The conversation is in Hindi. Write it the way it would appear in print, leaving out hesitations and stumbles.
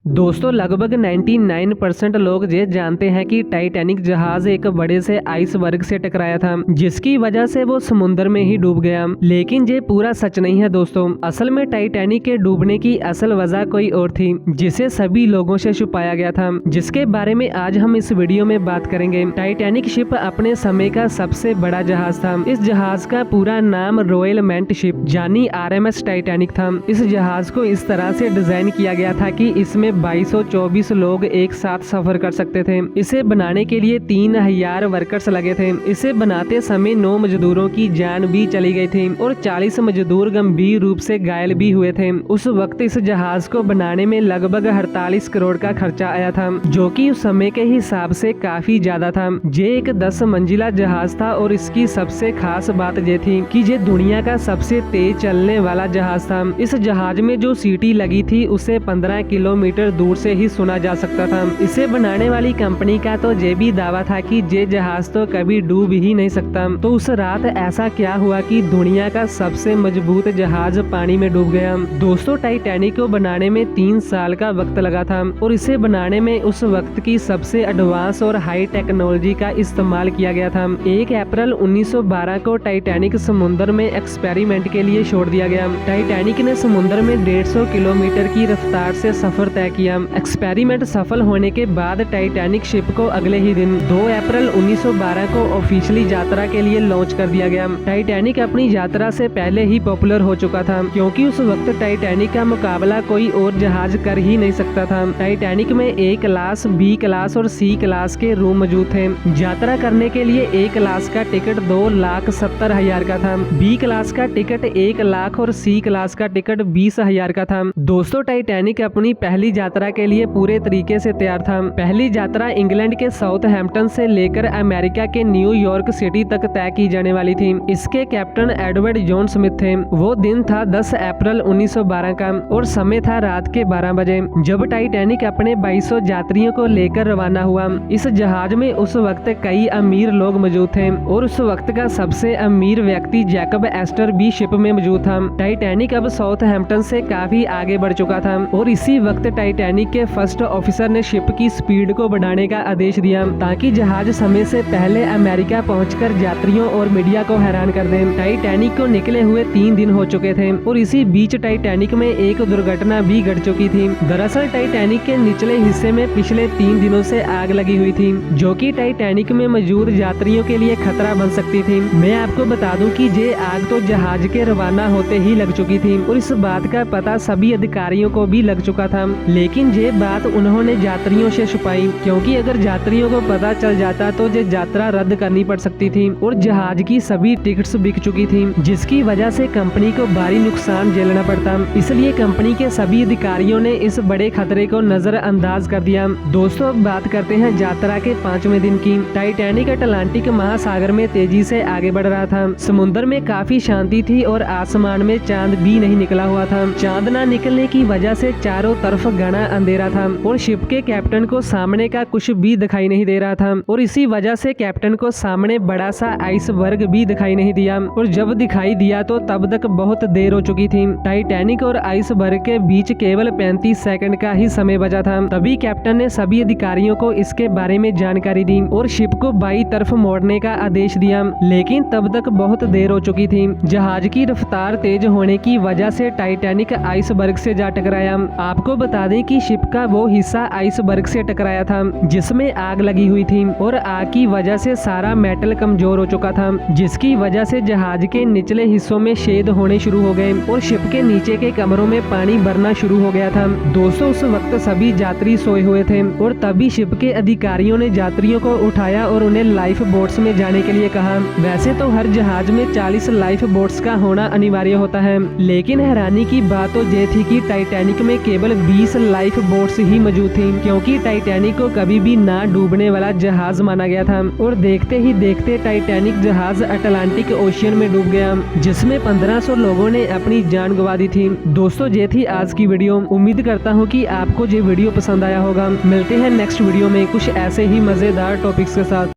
दोस्तों लगभग 99% लोग ये जानते हैं कि टाइटैनिक जहाज एक बड़े से आइसबर्ग से टकराया था, जिसकी वजह से वो समुद्र में ही डूब गया। लेकिन ये पूरा सच नहीं है दोस्तों। असल में टाइटैनिक के डूबने की असल वजह कोई और थी, जिसे सभी लोगों से छुपाया गया था, जिसके बारे में आज हम इस वीडियो में बात करेंगे। टाइटैनिक शिप अपने समय का सबसे बड़ा जहाज था। इस जहाज का पूरा नाम रॉयल मेंट शिप यानी RMS टाइटैनिक था। इस जहाज को इस तरह से डिजाइन किया गया था कि इसमें 2224 लोग एक साथ सफर कर सकते थे। इसे बनाने के लिए 3000 वर्कर्स लगे थे। इसे बनाते समय 9 मजदूरों की जान भी चली गई थी और 40 मजदूर गंभीर रूप से घायल भी हुए थे। उस वक्त इस जहाज को बनाने में लगभग 48 करोड़ का खर्चा आया था, जो कि उस समय के हिसाब से काफी ज्यादा था। ये एक 10 मंजिला जहाज था और इसकी सबसे खास बात ये थी कि ये दुनिया का सबसे तेज चलने वाला जहाज था। इस जहाज में जो सीटी लगी थी उसे 15 किलोमीटर दूर से ही सुना जा सकता था। इसे बनाने वाली कंपनी का तो ये भी दावा था कि ये जहाज तो कभी डूब ही नहीं सकता। तो उस रात ऐसा क्या हुआ कि दुनिया का सबसे मजबूत जहाज पानी में डूब गया। दोस्तों टाइटैनिक को बनाने में 3 साल का वक्त लगा था और इसे बनाने में उस वक्त की सबसे एडवांस और हाई टेक्नोलॉजी का इस्तेमाल किया गया था। 1 अप्रैल 1912 को टाइटैनिक समुद्र में एक्सपेरिमेंट के लिए छोड़ दिया गया। टाइटैनिक ने समुद्र में 150 किलोमीटर की रफ्तार से सफर तय किया। एक्सपेरिमेंट सफल होने के बाद टाइटैनिक शिप को अगले ही दिन 2 अप्रैल 1912 को ऑफिशियली यात्रा के लिए लॉन्च कर दिया गया। टाइटैनिक अपनी यात्रा से पहले ही पॉपुलर हो चुका था, क्योंकि उस वक्त टाइटैनिक का मुकाबला कोई और जहाज कर ही नहीं सकता था। टाइटैनिक में A क्लास, B क्लास और C क्लास के रूम मौजूद थे। यात्रा करने के लिए A क्लास का टिकट 2,70,000 का था, B क्लास का टिकट 1 लाख और C क्लास का टिकट 20,000 का था। दोस्तों टाइटैनिक अपनी पहली यात्रा के लिए पूरे तरीके से तैयार था। पहली यात्रा इंग्लैंड के साउथहैम्पटन से लेकर अमेरिका के न्यूयॉर्क सिटी तक तय की जाने वाली थी। इसके कैप्टन एडवर्ड जॉन स्मिथ थे। वो दिन था 10 अप्रैल 1912 का और समय था रात के 12 बजे, जब टाइटैनिक अपने 2200 यात्रियों को लेकर रवाना हुआ। इस जहाज में उस वक्त कई अमीर लोग मौजूद थे और उस वक्त का सबसे अमीर व्यक्ति जैकब एस्टर भी शिप में मौजूद था। टाइटैनिक अब साउथहैम्पटन से काफी आगे बढ़ चुका था और इसी वक्त टाइटैनिक के फर्स्ट ऑफिसर ने शिप की स्पीड को बढ़ाने का आदेश दिया, ताकि जहाज समय से पहले अमेरिका पहुंचकर यात्रियों और मीडिया को हैरान कर दे। टाइटैनिक को निकले हुए 3 दिन हो चुके थे और इसी बीच टाइटैनिक में एक दुर्घटना भी घट चुकी थी। दरअसल टाइटैनिक के निचले हिस्से में पिछले 3 दिनों से आग लगी हुई थी, जो कि टाइटैनिक में मौजूद यात्रियों के लिए खतरा बन सकती थी। मैं आपको बता दूं कि ये आग तो जहाज के रवाना होते ही लग चुकी थी और इस बात का पता सभी अधिकारियों को भी लग चुका था। लेकिन ये बात उन्होंने यात्रियों से छुपाई, क्योंकि अगर यात्रियों को पता चल जाता तो ये यात्रा रद्द करनी पड़ सकती थी और जहाज की सभी टिकट्स बिक चुकी थी, जिसकी वजह से कंपनी को भारी नुकसान झेलना पड़ता। इसलिए कंपनी के सभी अधिकारियों ने इस बड़े खतरे को नजरअंदाज कर दिया। दोस्तों अब बात करते हैं यात्रा के 5वें दिन की। टाइटैनिक अटलांटिक महासागर में तेजी से आगे बढ़ रहा था। समुद्र में काफी शांति थी और आसमान में चांद भी नहीं निकला हुआ था। चांद न निकलने की वजह से चारों तरफ घना अंधेरा था और शिप के कैप्टन को सामने का कुछ भी दिखाई नहीं दे रहा था और इसी वजह से कैप्टन को सामने बड़ा सा आइसबर्ग भी दिखाई नहीं दिया और जब दिखाई दिया तो तब तक बहुत देर हो चुकी थी। टाइटैनिक और आइसबर्ग के बीच केवल 35 सेकंड का ही समय बचा था। तभी कैप्टन ने सभी अधिकारियों को इसके बारे में जानकारी दी और शिप को बाई तरफ मोड़ने का आदेश दिया, लेकिन तब तक बहुत देर हो चुकी थी। जहाज की रफ्तार तेज होने की वजह से टाइटैनिक आइसबर्ग से जा टकराया। आपको बता दें कि शिप का वो हिस्सा आइसबर्ग से टकराया था जिसमें आग लगी हुई थी और आग की वजह से सारा मेटल कमजोर हो चुका था, जिसकी वजह से जहाज के निचले हिस्सों में छेद होने शुरू हो गए और शिप के नीचे के कमरों में पानी भरना शुरू हो गया था। दोस्तों उस वक्त सभी यात्री सोए हुए थे और तभी शिप के अधिकारियों ने यात्रियों को उठाया और उन्हें लाइफ बोट्स में जाने के लिए कहा। वैसे तो हर जहाज में 40 लाइफ बोट्स का होना अनिवार्य होता है, लेकिन हैरानी की बात तो ये थी कि टाइटैनिक में केवल 20 लाइफ बोट्स ही मौजूद थी, क्योंकि टाइटैनिक को कभी भी ना डूबने वाला जहाज माना गया था और देखते ही देखते टाइटैनिक जहाज अटलांटिक ओशियन में डूब गया, जिसमें 1500 लोगों ने अपनी जान गंवा दी थी। दोस्तों ये थी आज की वीडियो। उम्मीद करता हूँ कि आपको ये वीडियो पसंद आया होगा। मिलते हैं नेक्स्ट वीडियो में कुछ ऐसे ही मजेदार टॉपिक्स के साथ।